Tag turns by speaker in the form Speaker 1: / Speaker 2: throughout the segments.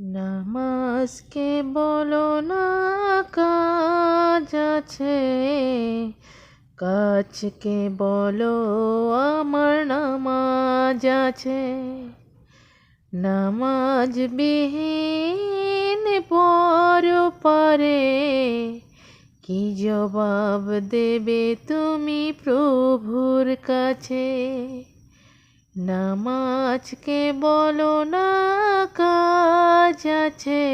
Speaker 1: নামাজকে বলো না কাজ আছে, কাজকে বলো আমার নামাজ আছে। নামাজ বিহীন পরপারে কি জবাব দেবে তুমি প্রভুর কাছে। নামাজকে বলো না কাজ আছে,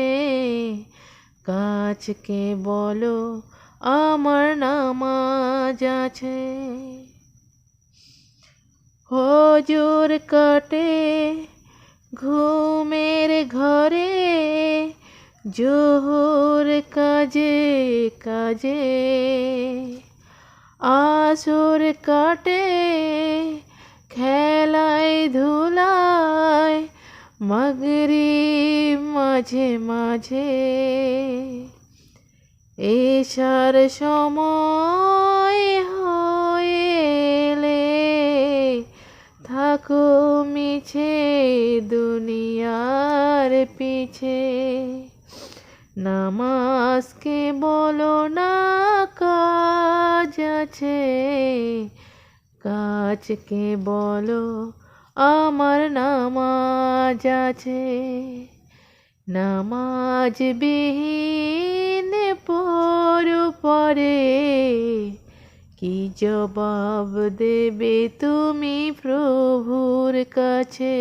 Speaker 1: কাজকে বলো আমার নামাজ আছে। হজর কাটে ঘুমের ঘরে, জোহর কাজে কাজে, আসর কাটে খেলায় ধুলায়, মাগরিব মাঝে মাঝে। এশার সময় হয়ে এলে থাকো মিছে দুনিয়ার পিছে। নামাজকে বলো না কাজ আছে, কাজকে বলো আমার নামাজ আছে। নামাজ বিহীন পরে কি জবাব দেবে তুমি প্রভুর কাছে।